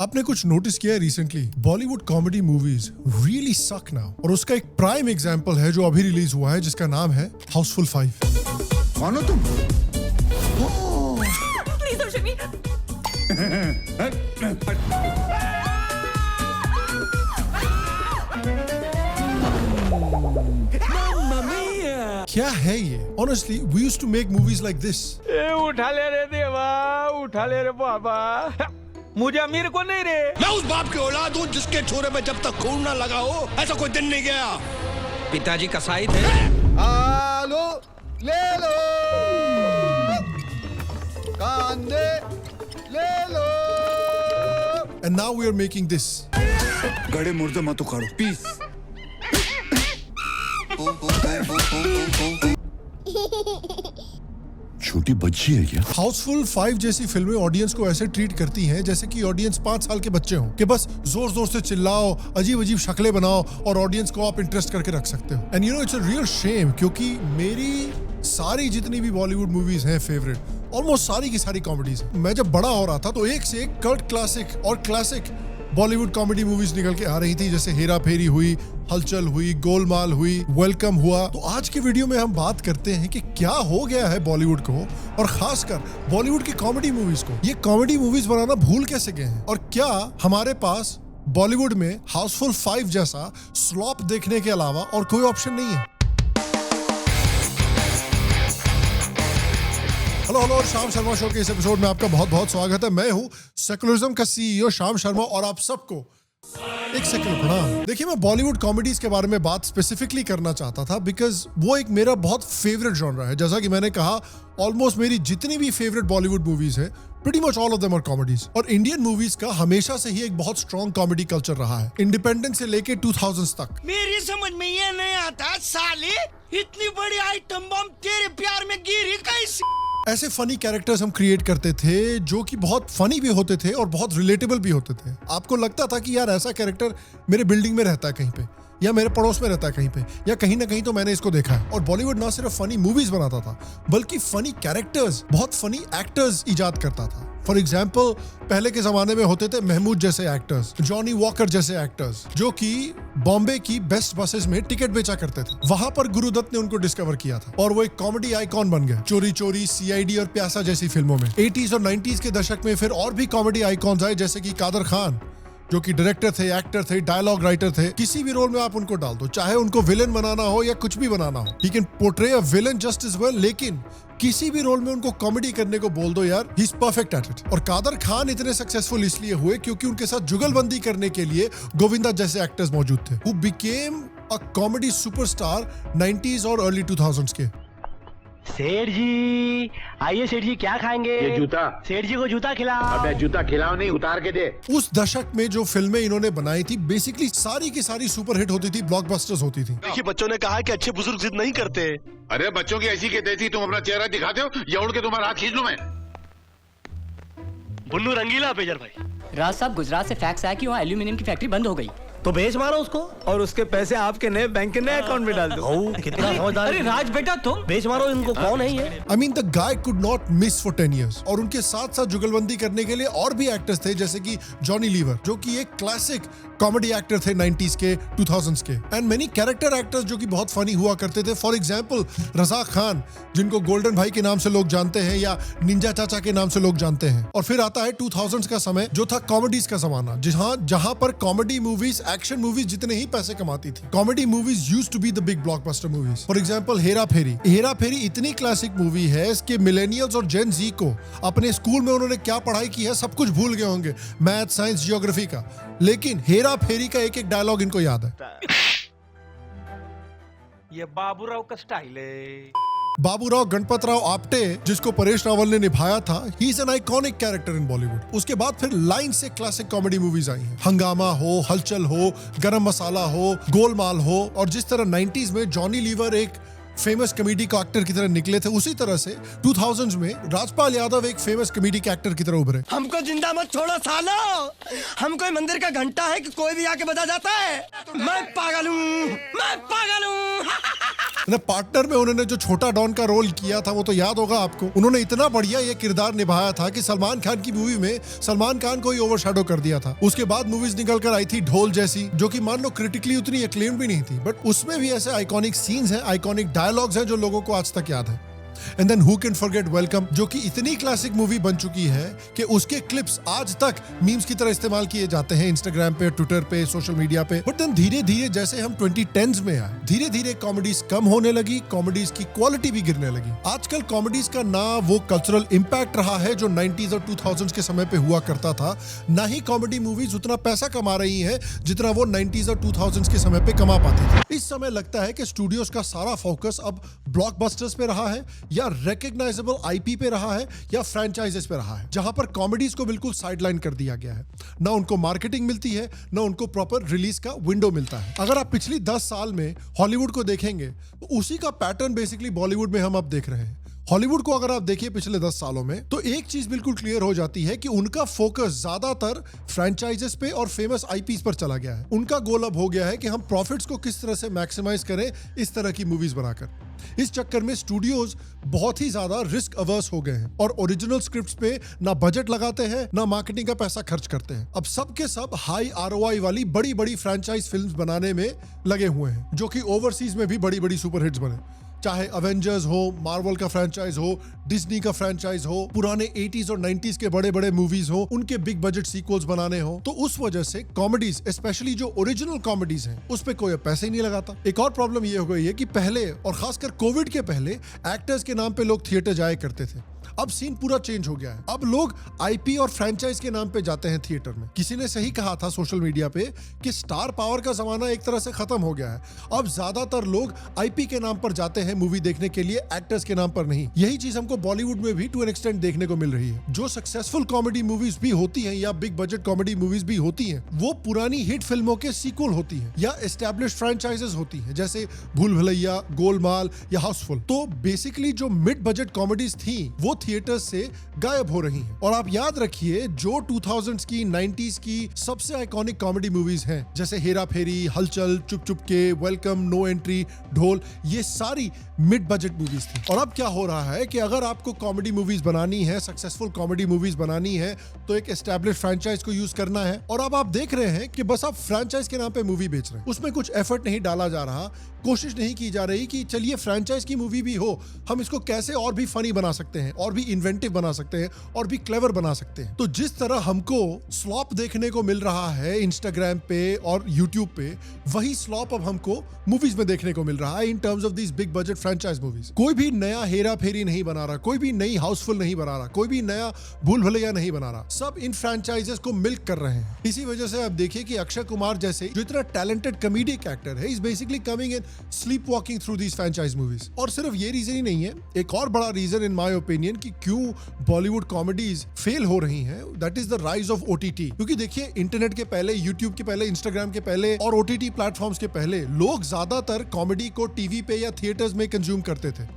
आपने कुछ नोटिस किया है recently? Bollywood comedy movies really सक नाउ, और उसका एक प्राइम एग्जांपल है जो अभी रिलीज हुआ है, जिसका नाम है हाउसफुल 5। कौन हो तुम? Please don't shoot me. क्या है ये? Honestly we used to make movies like this. उठा ले रे देवा, उठा ले रे बाबा, मुझे अमीर को नहीं रे। मैं उस बाप की औलाद हूँ जिसके छोरे पे जब तक खून ना लगा हो ऐसा कोई दिन नहीं गया। पिताजी कसाई थे। आलू ले लो, कांदे ले लो। And now we are making this. गड़े मुर्दे मत उखाड़ो, पीस। छोटी बच्ची है क्या? हाउसफुल 5 जैसी फिल्में ऑडियंस को ऐसे ट्रीट करती हैं जैसे कि ऑडियंस 5 साल के बच्चे हों, कि बस जोर जोर से चिल्लाओ, अजीब अजीब शक्लें बनाओ और ऑडियंस को आप इंटरेस्ट करके रख सकते हो। And you know it's a real shame, क्योंकि मेरी सारी जितनी भी बॉलीवुड मूवीज हैं फेवरेट, ऑलमोस्ट सारी की सारी कॉमेडीज हैं। मैं जब बड़ा हो रहा था तो एक से एक कल्ट क्लासिक और क्लासिक बॉलीवुड कॉमेडी मूवीज निकल के आ रही थी, जैसे हेरा फेरी हुई, हलचल हुई, गोलमाल हुई, वेलकम हुआ। तो आज के वीडियो में हम बात करते हैं कि क्या हो गया है बॉलीवुड को, और खासकर बॉलीवुड की कॉमेडी मूवीज को। ये कॉमेडी मूवीज बनाना भूल कैसे गए हैं, और क्या हमारे पास बॉलीवुड में हाउसफुल 5 जैसा स्लॉप देखने के अलावा और कोई ऑप्शन नहीं है? हेलो, शाम शर्मा शो के इस एपिसोड में आपका बहुत बहुत स्वागत है। मैं हूं सेकुलरिज्म का सीईओ शाम शर्मा, और आप सबको एक सेकंड प्रणाम। देखिए, मैं बॉलीवुड कॉमेडीज के बारे में बात स्पेसिफिकली करना चाहता था बिकॉज वो एक मेरा बहुत फेवरेट जॉनरा है। जैसा कि मैंने कहा, ऑलमोस्ट मेरी जितनी भी फेवरेट बॉलीवुड मूवीज है, pretty much all of them are comedies। और इंडियन मूवीज का हमेशा से ही एक बहुत स्ट्रॉन्ग कॉमेडी कल्चर रहा है, इंडिपेंडेंस से लेके 2000s तक। मेरी समझ में ये नहीं आता साले, इतनी बड़ी आइटम बम तेरे प्यार में गिरी कैसे? ऐसे फनी कैरेक्टर्स हम क्रिएट करते थे जो कि बहुत फनी भी होते थे और बहुत रिलेटेबल भी होते थे। आपको लगता था कि यार ऐसा कैरेक्टर मेरे बिल्डिंग में रहता है कहीं पे, या मेरे पड़ोस में रहता है कहीं पे, या कहीं ना कहीं तो मैंने इसको देखा है। और बॉलीवुड ना सिर्फ फनी मूवीज बनाता था, बल्कि फनी कैरेक्टर्स, बहुत फनी एक्टर्स इजाद करता था। फॉर एग्जाम्पल, पहले के जमाने में होते थे महमूद जैसे एक्टर्स, जॉनी वॉकर जैसे एक्टर्स, जो कि बॉम्बे की बेस्ट बसेस में टिकट बेचा करते थे। वहां पर गुरुदत्त ने उनको डिस्कवर किया था और वो एक कॉमेडी आइकॉन बन गए। चोरी चोरी, सीआईडी और प्यासा जैसी फिल्मों में। 80s और 90s के दशक में फिर और भी कॉमेडी आइकॉन्स आए, जैसे कि कादर खान, जो कि डायरेक्टर थे, एक्टर थे, डायलॉग राइटर थे। किसी भी रोल में आप उनको डाल दो, चाहे उनको विलेन बनाना हो या कुछ भी बनाना हो, he can portray a villain just as well. लेकिन किसी भी रोल में उनको कॉमेडी करने को बोल दो यार, he is perfect at it. और कादर खान इतने सक्सेसफुल इसलिए हुए क्योंकि उनके साथ जुगलबंदी करने के लिए गोविंदा जैसे एक्टर्स मौजूद थे, who became a comedy superstar 90s और अर्ली 2000s के। सेठ जी आइए, सेठ जी क्या खाएंगे? ये जूता। सेठ जी को जूता खिलाओ। अबे जूता खिलाओ नहीं, उतार के दे। उस दशक में जो फिल्में इन्होंने बनाई थी, बेसिकली सारी की सारी सुपरहिट होती थी, ब्लॉकबस्टर्स होती थी। देखिए, बच्चों ने कहा कि अच्छे बुजुर्ग जिद नहीं करते। अरे बच्चों की ऐसी के तैसी, तुम अपना चेहरा दिखाते हो या उड़ के तुम्हारा हाथ खींच लूं मैं? बुल्लू रंगीला पेजर भाई। राज साहब, गुजरात से फैक्स आया कि वहाँ एल्यूमिनियम की फैक्ट्री बंद हो गई। तो बेच मारो उसको और उसके पैसे आपके नए बैंक के नए अकाउंट में डाल दो। कितना समझदार। अरे राज बेटा, तुम बेच मारो इनको, कौन है ये? I mean, the guy could not miss for 10 years। और उनके साथ साथ जुगलबंदी करने के लिए और भी एक्टर्स थे, जैसे कि जॉनी लीवर, जो कि एक क्लासिक कॉमेडी एक्टर थे 90s के, 2000s के। एंड मेनी कैरेक्टर एक्टर्स जो कि बहुत फनी हुआ करते थे। फॉर एग्जाम्पल, रजा खान, जिनको गोल्डन भाई के नाम से लोग जानते हैं या निंजा चाचा के नाम से लोग जानते हैं। और फिर आता है 2000s का समय, जो था कॉमेडीज का जमाना, जहां पर कॉमेडी मूवीज, एक्शन मूवीज जितने ही पैसे कमाती थी। Comedy movies used to be the big blockbuster movies. For example, Hera Pheri. Hera Pheri इतनी क्लासिक मूवी है, इसके मिलेनियल्स और जेन जी को अपने स्कूल में उन्होंने क्या पढ़ाई की है सब कुछ भूल गए होंगे, मैथ, साइंस, जियोग्राफी का। लेकिन हेरा फेरी का एक एक डायलॉग इनको याद है। ये बाबूराव का स्टाइल है। बाबूराव गणपतराव आपटे, जिसको परेश रावल ने निभाया था, he is an iconic character in Bollywood. उसके बाद फिर लाइन से क्लासिक कॉमेडी मूवीज आई हैं। हंगामा हो, हलचल हो, गरम मसाला हो, गोलमाल हो। और जिस तरह 90s में जॉनी लीवर एक फेमस कॉमेडी का एक्टर की तरह निकले थे, उसी तरह से 2000s में राजपाल यादव एक फेमस कॉमेडी के एक्टर की तरह उभरे। हमको जिंदा मत छोड़ो सालो, हम कोई मंदिर का घंटा है कि कोई भी आके बजा जाता है। मैं पागल हूँ, मैं पागल हूँ। पार्टनर में उन्होंने जो छोटा डॉन का रोल किया था वो तो याद होगा आपको। उन्होंने इतना बढ़िया ये किरदार निभाया था कि सलमान खान की मूवी में सलमान खान को ही ओवरशैडो कर दिया था। उसके बाद मूवीज निकल कर आई थी ढोल जैसी, जो कि मान लो क्रिटिकली उतनी एक्लेम्ड भी नहीं थी, बट उसमें भी ऐसे आइकॉनिक सीन्स हैं, आइकॉनिक डायलॉग्स हैं जो लोगों को आज तक याद है। And then who can forget Welcome, जो कि इतनी क्लासिक मूवी बन चुकी है कि उसके क्लिप्स आज तक मीम्स की तरह इस्तेमाल किए जाते हैं इंस्टाग्राम पे, ट्विटर पे, सोशल मीडिया पे। बट देन धीरे धीरे जैसे हम 2010s में आए, धीरे धीरे कॉमेडीज कम होने लगी, कॉमेडीज की क्वालिटी भी गिरने लगी। आजकल कॉमेडीज का ना वो कल्चरल इंपैक्ट रहा है जो 90s और 2000s के समय पे हुआ करता था, ना ही कॉमेडी मूवीज उतना पैसा कमा रही है जितना वो 90s और 2000s के समय पे कमा पाती थी। इस समय लगता है कि स्टूडियोज का सारा फोकस अब ब्लॉकबस्टर्स पे रहा है, या रिकॉग्नाइजेबल आईपी पे रहा है, या फ्रैंचाइजेस पे रहा है, जहां पर कॉमेडीज को बिल्कुल साइडलाइन कर दिया गया है। ना उनको मार्केटिंग मिलती है, ना उनको प्रॉपर रिलीज का विंडो मिलता है। अगर आप पिछली 10 साल में हॉलीवुड को देखेंगे तो उसी का पैटर्न बेसिकली बॉलीवुड में हम अब देख रहे हैं। हॉलीवुड को अगर आप देखिए पिछले 10 सालों में, तो एक चीज बिल्कुल क्लियर हो जाती है कि उनका फोकस ज्यादातर फ्रैंचाइजेस पे और फेमस आईपीज पर चला गया है। उनका गोल अब हो गया है कि हम प्रॉफिट्स को किस तरह से मैक्सिमाइज करें इस तरह की मूवीज बनाकर। इस चक्कर में स्टूडियोज बहुत ही ज्यादा रिस्क अवर्स हो गए हैं और ओरिजिनल स्क्रिप्ट्स पे ना बजट लगाते हैं, ना मार्केटिंग का पैसा खर्च करते हैं। अब सब के सब हाई आरओआई वाली बड़ी बड़ी फ्रैंचाइज फिल्म्स बनाने में लगे हुए हैं, जो कि ओवरसीज में भी बड़ी बड़ी सुपरहिट्स बने। चाहे अवेंजर्स हो, मार्वल का फ्रैंचाइज हो, डिज्नी का फ्रैंचाइज हो, पुराने 80s और 90s के बड़े बड़े मूवीज हो, उनके बिग बजट सीक्वल्स बनाने हो, तो उस वजह से कॉमेडीज, स्पेशली जो ओरिजिनल कॉमेडीज हैं, उस पे कोई पैसे ही नहीं लगाता। एक और प्रॉब्लम ये हो गई है कि पहले, और खासकर कोविड के पहले, एक्टर्स के नाम पे लोग थिएटर जाया करते थे। अब सीन पूरा चेंज हो गया है। अब लोग आईपी और फ्रैंचाइज के नाम पे जाते हैं थिएटर में। किसी ने सही कहा था सोशल मीडिया पे कि स्टार पावर का जमाना एक तरह से खत्म हो गया है। अब ज्यादातर लोग आईपी के नाम पर जाते हैं मूवी देखने के लिए, एक्टर्स के नाम पर नहीं। यही चीज हमको बॉलीवुड में भी टू एन एक्सटेंट देखने को मिल रही है। जो सक्सेसफुल कॉमेडी मूवीज भी होती हैं या बिग बजट कॉमेडी मूवीज भी होती हैं, वो पुरानी हिट फिल्मों के सीक्वल होती हैं या एस्टैब्लिश्ड फ्रैंचाइजेस होती हैं, जैसे भूल भुलैया, गोलमाल या हाउसफुल। तो बेसिकली जो मिड बजट कॉमेडीज थी वो थिएटर्स से गायब हो रही हैं। और आप याद रखिए, जो 2000s की, 90s की सबसे आइकॉनिक कॉमेडी मूवीज हैं, जैसे हेरा फेरी, हलचल, चुप चुप के, वेलकम, नो एंट्री, ढोल, ये सारी मिड बजट मूवीज थी। और अब क्या हो रहा है कि अगर आपको कॉमेडी मूवीज बनानी है, सक्सेसफुल कॉमेडी मूवीज बनानी है, तो एक एस्टैब्लिश्ड फ्रैंचाइज को यूज करना है। और अब आप देख रहे हैं कि बस आप फ्रैंचाइज के नाम पे मूवी बेच रहे हैं, उसमें कुछ एफर्ट नहीं डाला जा रहा, कोशिश नहीं की जा रही कि चलिए फ्रैंचाइज की मूवी भी हो, हम इसको कैसे और भी फनी बना सकते हैं, और भी इन्वेंटिव बना सकते हैं, और भी क्लेवर बना सकते हैं। तो जिस तरह हमको स्लॉप देखने को मिल रहा है इंस्टाग्राम पे और यूट्यूब पे, वही स्लॉप अब हमको मूवीज में देखने को मिल रहा है in terms of these big budget franchise movies. कोई भी नया हेरा फेरी नहीं बना रहा, कोई भी नई हाउसफुल नहीं बना रहा, कोई भी नया भूल भुलैया नहीं बना रहा, सब इन फ्रैंचाइजेस को मिल्क कर रहे हैं। इसी वजह से आप देखिए कि अक्षय कुमार जैसे जो इतना टैलेंटेड कॉमेडिक एक्टर है, is basically coming in sleep walking through these franchise movies. और सिर्फ ये रीजन ही नहीं है, एक और बड़ा रीजन इन माय ओपिनियन कि क्यों बॉलीवुड कॉमेडीज फेल हो रही हैं, that is the rise of OTT. क्योंकि देखिए, इंटरनेट के पहले, यूट्यूब के पहले, इंस्टाग्राम के पहले और ओटीटी प्लेटफॉर्म्स के पहले लोग ज्यादातर कॉमेडी को टीवी पे या थिएटर्स में कंज्यूम करते थे।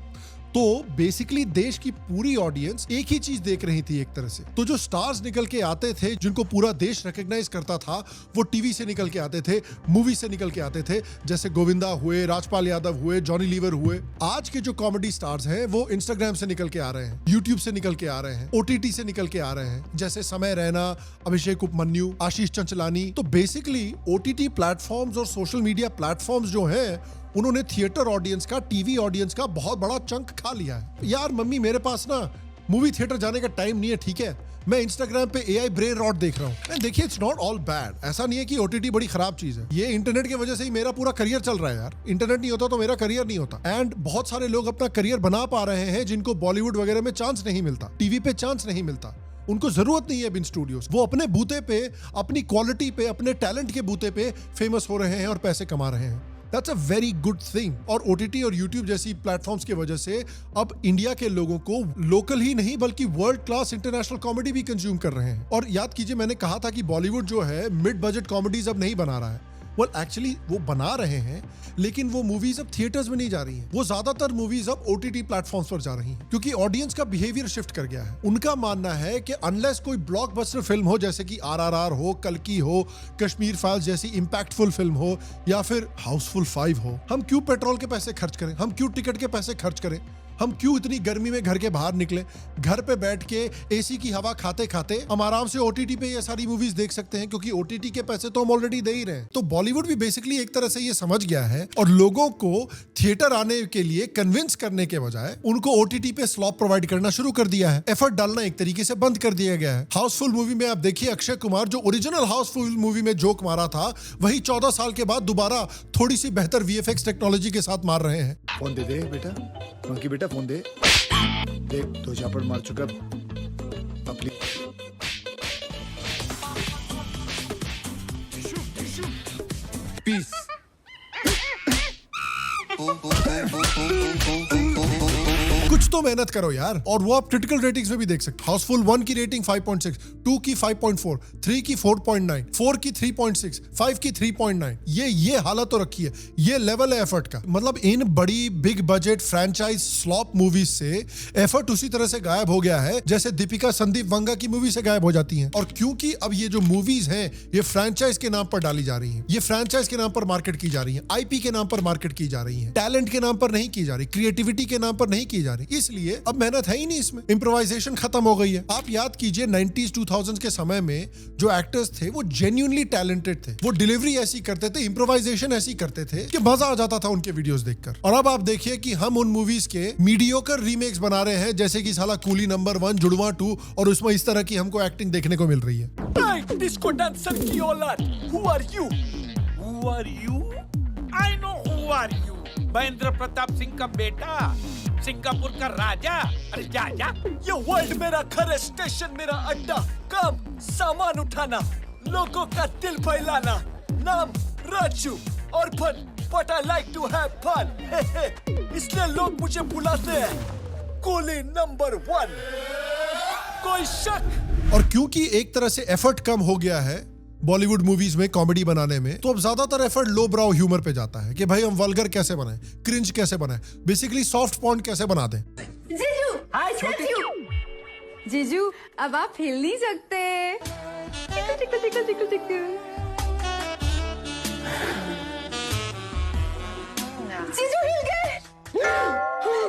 तो बेसिकली देश की पूरी ऑडियंस एक ही चीज देख रही थी एक तरह से। तो जो स्टार्स निकल के आते थे, जिनको पूरा देश रिकॉग्नाइज करता था, वो टीवी से निकल के आते थे, मूवी से निकल के आते थे, जैसे गोविंदा हुए, राजपाल यादव हुए, जॉनी लीवर हुए। आज के जो कॉमेडी स्टार्स हैं वो इंस्टाग्राम से निकल के आ रहे हैं, यूट्यूब से निकल के आ रहे हैं, ओटीटी से निकल के आ रहे हैं, जैसे समय रैना, अभिषेक उपमन्यु, आशीष चंचलानी। तो बेसिकली ओटीटी प्लेटफॉर्म्स और सोशल मीडिया प्लेटफॉर्म्स जो हैं, उन्होंने थिएटर ऑडियंस का, टीवी ऑडियंस का बहुत बड़ा चंक खा लिया है। यार मम्मी, मेरे पास ना मूवी थिएटर जाने का टाइम नहीं है, ठीक है, मैं इंस्टाग्राम पे एआई ब्रेन रॉट देख रहा हूँ। देखिए, इट्स नॉट ऑल बैड। ऐसा नहीं है कि ओटीटी बड़ी खराब चीज है। ये इंटरनेट की वजह से ही मेरा पूरा करियर चल रहा है यार। इंटरनेट नहीं होता तो मेरा करियर नहीं होता। एंड बहुत सारे लोग अपना करियर बना पा रहे हैं जिनको बॉलीवुड वगैरह में चांस नहीं मिलता, टीवी पे चांस नहीं मिलता। उनको जरूरत नहीं है बिन स्टूडियोज, वो अपने बूते पे, अपनी क्वालिटी पे, अपने टैलेंट के बूते पे फेमस हो रहे हैं और पैसे कमा रहे हैं। That's a very good thing। और OTT और YouTube जैसी प्लेटफॉर्म्स की वजह से अब इंडिया के लोगों को लोकल ही नहीं बल्कि वर्ल्ड क्लास इंटरनेशनल कॉमेडी भी कंज्यूम कर रहे हैं। और याद कीजिए, मैंने कहा था कि बॉलीवुड जो है मिड बजट कॉमेडीज अब नहीं बना रहा है। वेल एक्चुअली वो बना रहे हैं, लेकिन वो मूवीज अब थिएटर्स में नहीं जा रही हैं। वो ज्यादातर मूवीज अब OTT प्लेटफॉर्म्स पर जा रही हैं, क्योंकि ऑडियंस का बिहेवियर शिफ्ट कर गया है। उनका मानना है कि अनलेस कोई ब्लॉकबस्टर फिल्म हो, जैसे कि RRR हो, कल्कि हो, कश्मीर फाइल्स जैसी इंपैक्टफुल फिल्म हो, या फिर हाउसफुल 5 हो, हम क्यों पेट्रोल के पैसे खर्च करें, हम क्यों टिकट के पैसे खर्च करें, हम क्यों इतनी गर्मी में घर के बाहर निकले। घर पे बैठ के एसी की हवा खाते खाते हम आराम से OTT पे ये सारी मूवीज देख सकते हैं, क्योंकि OTT के पैसे तो हम ऑलरेडी दे ही रहे हैं। तो बॉलीवुड भी बेसिकली एक तरह से ये समझ गया है और लोगों को थिएटर आने के लिए कन्विंस करने के बजाय उनको OTT पे स्लॉट प्रोवाइड करना शुरू कर दिया है। एफर्ट डालना एक तरीके से बंद कर दिया गया है। हाउसफुल मूवी में आप देखिए, अक्षय कुमार जो ओरिजिनल हाउसफुल मूवी में जोक मारा था, वही 14 साल के बाद दोबारा थोड़ी सी बेहतर VFX टेक्नोलॉजी के साथ मार रहे हैं। फोन दे दे बेटा, मंकी बेटा फोन दे। देख दो झापड़ मार चुका अपनी। पीस। कुछ तो मेहनत करो यार। और वो आप क्रिटिकल रेटिंग्स में भी देख सकते हैं। हाउसफुल 1 की रेटिंग 5.6, 2 की 5.4, 3 की 4.9, 4 की 3.6, 5 की 3.9। ये हालत तो रखी है। ये लेवल है एफर्ट का। मतलब इन बड़ी big budget franchise slope movies से एफर्ट उसी तरह से गायब हो गया है जैसे दीपिका संदीप वंगा की मूवी से गायब हो जाती हैं। और क्योंकि अब ये जो मूवीज हैं ये फ्रेंचाइज के नाम पर डाली जा रही हैं, ये फ्रेंचाइज के नाम पर मार्केट की जा रही हैं, IP के नाम पर मार्केट की जा रही हैं, टैलेंट के नाम पर नहीं की जा रही, क्रिएटिविटी के नाम पर नहीं की जा रही, इसलिए अब मेहनत है ही नहीं इसमें। इम्प्रोवाइजेशन खत्म हो गई है। आप याद कीजिए 90s 2000s के समय में जो एक्टर्स थे वो जेन्युइनली टैलेंटेड थे। वो डिलीवरी ऐसी करते थे, इम्प्रोवाइजेशन ऐसी करते थे कि मजा आ जाता था उनके वीडियोस देखकर। और अब आप देखिए कि हम उन मूवीज के मीडियोकर रीमेक्स बना रहे हैं, जैसे कि साला कूली नंबर 1, जुड़वा 2, और उसमें इस तरह की हमको एक्टिंग देखने को मिल रही है। डिस्को डांसर की औलाद, who are you? Who are you? I know who are you. Mahendra Pratap Singh का बेटा, सिंगापुर का राजा। अरे जा जा। ये वर्ल्ड मेरा घर है, स्टेशन मेरा अड्डा, काम सामान उठाना, लोगों का दिल फैलाना, नाम राजू और fun, but I like to have fun. इसलिए लोग मुझे बुलाते हैं कूली नंबर 1। कोई शक? और क्योंकि एक तरह से एफर्ट कम हो गया है बॉलीवुड मूवीज में कॉमेडी बनाने में, तो अब ज्यादातर एफर्ट लो ब्राउ ह्यूमर पे जाता है कि भाई हम वल्गर कैसे बनाएं, क्रिंज कैसे बनाएं, बेसिकली सॉफ्ट पॉर्न कैसे बना दें। जीजू, हाय जीजू। जीजू, अब आप हिल नहीं सकते। Tackle tackle tackle tackle tackle. जीजू हिल गए।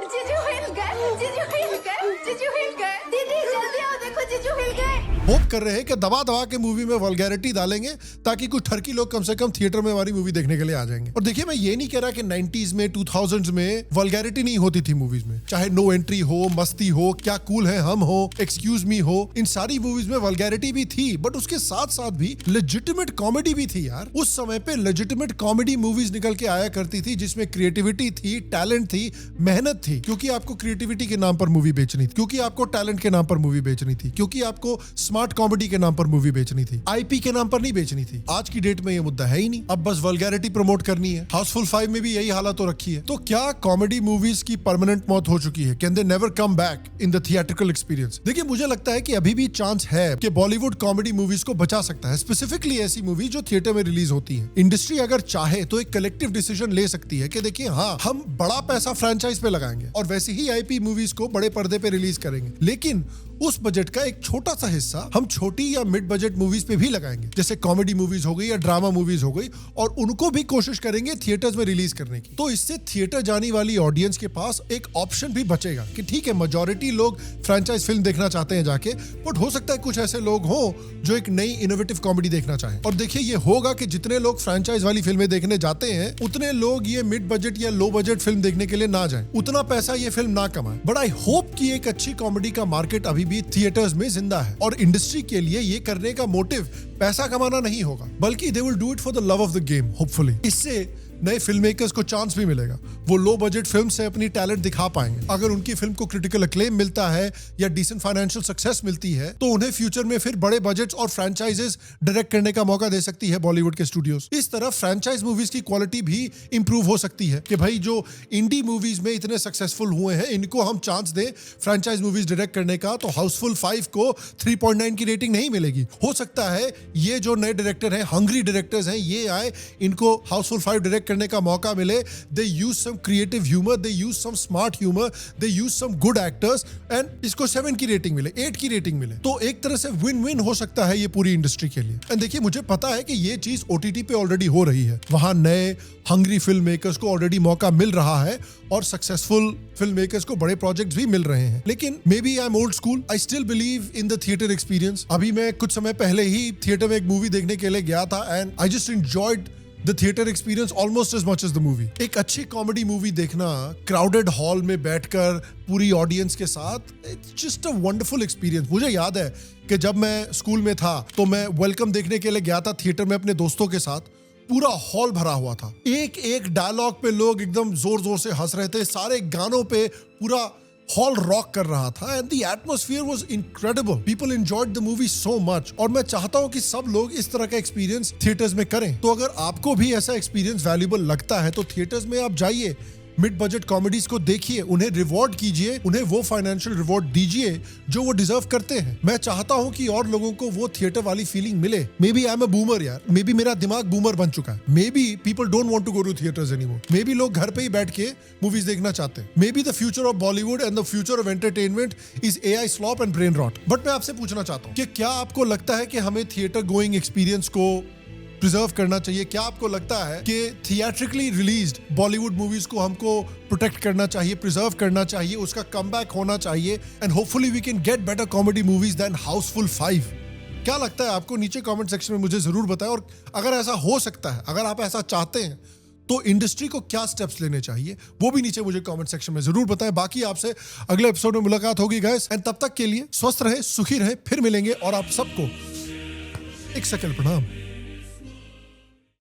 जीजू हिल गए। जीजू हिल गए। जीजू हिल गए। दीदी जल्दी आओ, देखो जीजू हिल गए। होप कर रहे हैं कि दबा दबा के मूवी में वल्गैरिटी डालेंगे ताकि कुछ ठरकी लोग कम से कम थिएटर में हमारी मूवी देखने के लिए आ जाएंगे। और देखिए, मैं ये नहीं कह रहा कि 90s में 2000s में वल्गैरिटी नहीं होती थी मूवीज में, चाहे नो एंट्री हो, मस्ती हो, क्या कूल है हम हो, एक्सक्यूज मी हो, इन सारी मूवीज में वल्गैरिटी भी थी, बट उसके साथ साथ भी लेजिटिमेट कॉमेडी भी थी यार। उस समय पे लेजिटिमेट कॉमेडी मूवीज निकल के आया करती थी जिसमें क्रिएटिविटी थी, टैलेंट थी, मेहनत थी, क्योंकि आपको क्रिएटिविटी के नाम पर मूवी बेचनी थी, क्योंकि आपको टैलेंट के नाम पर मूवी बेचनी थी, क्योंकि आपको स्मार्ट कॉमेडी के नाम पर मूवी बेचनी थी, IP के नाम पर नहीं बेचनी थी। आज की डेट में ये मुद्दा है ही नहीं, अब बस वल्गैरिटी प्रमोट करनी है। हाउसफुल 5 में भी यही हालत हो रखी है। तो क्या कॉमेडी मूवीज की परमानेंट मौत हो चुकी है? Can they never come back in the theatrical experience? देखिए, मुझे लगता है कि अभी भी चांस है कि बॉलीवुड कॉमेडी मूवीज को बचा सकता है, स्पेसिफिकली ऐसी मूवी जो थिएटर में रिलीज होती है। इंडस्ट्री अगर चाहे तो एक कलेक्टिव डिसीजन ले सकती है कि देखिए, हाँ, हम बड़ा पैसा फ्रेंचाइज पे लगाएंगे और वैसे ही IP मूवीज को बड़े पर्दे पे रिलीज करेंगे, लेकिन उस बजट का एक छोटा सा हिस्सा हम छोटी या मिड बजट मूवीज पे भी लगाएंगे, जैसे कॉमेडी मूवीज हो गई या ड्रामा मूवीज हो गई, और उनको भी कोशिश करेंगे थिएटर्स में रिलीज करने की। तो इससे थिएटर जाने वाली ऑडियंस के पास एक ऑप्शन भी बचेगा कि ठीक है, मेजॉरिटी लोग फ्रेंचाइज फिल्म देखना चाहते हैं जाके, बट हो सकता है कुछ ऐसे लोग हों जो एक नई इनोवेटिव कॉमेडी देखना चाहें। और देखिए, ये होगा कि जितने लोग फ्रेंचाइज वाली फिल्में देखने जाते हैं उतने लोग ये मिड बजट या लो बजट फिल्म देखने के लिए ना जाएं, उतना पैसा ये फिल्म ना कमाए। बट आई होप कि एक अच्छी कॉमेडी का मार्केट अभी भी थिएटर्स में जिंदा है, और इंडस्ट्री के लिए ये करने का मोटिव पैसा कमाना नहीं होगा, बल्कि they will do it for the love of the game, hopefully. इससे नए फिल्म मेकर्स को चांस भी मिलेगा। वो लो बजट फिल्म से अपनी टैलेंट दिखा पाएंगे। अगर उनकी फिल्म को क्रिटिकल अक्लेम मिलता है या डिसेंट फाइनेंशियल सक्सेस मिलती है तो उन्हें फ्यूचर में फिर बड़े बजट्स और फ्रेंचाइजेस डायरेक्ट करने का मौका दे सकती है बॉलीवुड के स्टूडियोज। इस तरह फ्रेंचाइज मूवीज की क्वालिटी भी इंप्रूव हो सकती है कि भाई जो इंडी मूवीज में इतने सक्सेसफुल हुए हैं इनको हम चांस दें फ्रेंचाइज मूवीज डायरेक्ट करने का, तो हाउसफुल 5 को 3.9 की रेटिंग नहीं मिलेगी। हो सकता है ये जो नए डायरेक्टर हैं, हंग्री डायरेक्टर्स हैं, ये आए, इनको हाउसफुल 5 डायरेक्ट करने का मौका मिले। They use some creative humour, they use some smart humour, they use some good actors and इसको 7 की रेटिंग मिले, 8 की रेटिंग मिले। तो एक तरह से विन विन हो सकता है ये पूरी इंडस्ट्री के लिए। एंड देखिए, मुझे पता है कि ये चीज OTT पे ऑलरेडी हो रही है। वहां नए हंग्री फिल्म मेकर्स को ऑलरेडी मौका मिल रहा है और सक्सेसफुल फिल्म मेकर्स को बड़े प्रोजेक्ट्स भी मिल रहे हैं। लेकिन maybe I am old school, I still believe in the theatre experience. अभी मैं कुछ समय पहले ही थिएटर में एक मूवी देखने के लिए गया था and I just enjoyed the theatre experience almost as much as the movie. एक अच्छी कॉमेडी मूवी देखना क्राउडेड हॉल में बैठकर पूरी ऑडियंस के साथ, it's just a wonderful experience. मुझे याद है कि जब मैं स्कूल में था तो मैं वेलकम देखने के लिए गया था थिएटर में अपने दोस्तों के साथ। पूरा हॉल भरा हुआ था, एक एक डायलॉग पे लोग एकदम जोर जोर से हंस रहे थे, सारे गानों पे पूरा हॉल रॉक कर रहा था and the atmosphere was incredible. People enjoyed the movie so much और मैं चाहता हूं कि सब लोग इस तरह का एक्सपीरियंस थिएटर्स में करें। तो अगर आपको भी ऐसा एक्सपीरियंस वैल्यूएबल लगता है तो थिएटर्स में आप जाइए, मिड बजट कॉमेडीज को देखिए, उन्हें रिवॉर्ड कीजिए, उन्हें वो फाइनेंशियल रिवॉर्ड दीजिए जो वो डिजर्व करते हैं। मैं चाहता हूं कि और लोगों को वो थिएटर वाली फीलिंग मिले। Maybe I am a boomer यार, मे बी मेरा दिमाग बूमर बन चुका है। Maybe people don't want to go to theatres anymore. Maybe लोग घर पे ही बैठ के मूवीज देखना चाहते हैं। Maybe the future of Bollywood and the future of entertainment is AI slop and brain rot. But मैं आपसे पूछना चाहता हूं कि क्या आपको लगता है कि हमें थिएटर गोइंग एक्सपीरियंस को प्रिजर्व करना चाहिए? क्या आपको लगता है कि थिएट्रिकली रिलीज्ड बॉलीवुड मूवीज को हमको प्रोटेक्ट करना चाहिए, प्रिजर्व करना चाहिए, उसका कमबैक होना चाहिए and hopefully we can get better comedy movies than Housefull 5? क्या लगता है आपको? नीचे कमेंट सेक्शन में मुझे जरूर बताएं। और अगर ऐसा हो सकता है, अगर आप ऐसा चाहते हैं तो इंडस्ट्री को क्या स्टेप्स लेने चाहिए वो भी नीचे मुझे कमेंट सेक्शन में जरूर बताएं। बाकी आपसे अगले एपिसोड में मुलाकात होगी गाइस, एंड तब तक के लिए स्वस्थ रहे, सुखी रहे, फिर मिलेंगे और आप सबको एक सेकंड प्रणाम।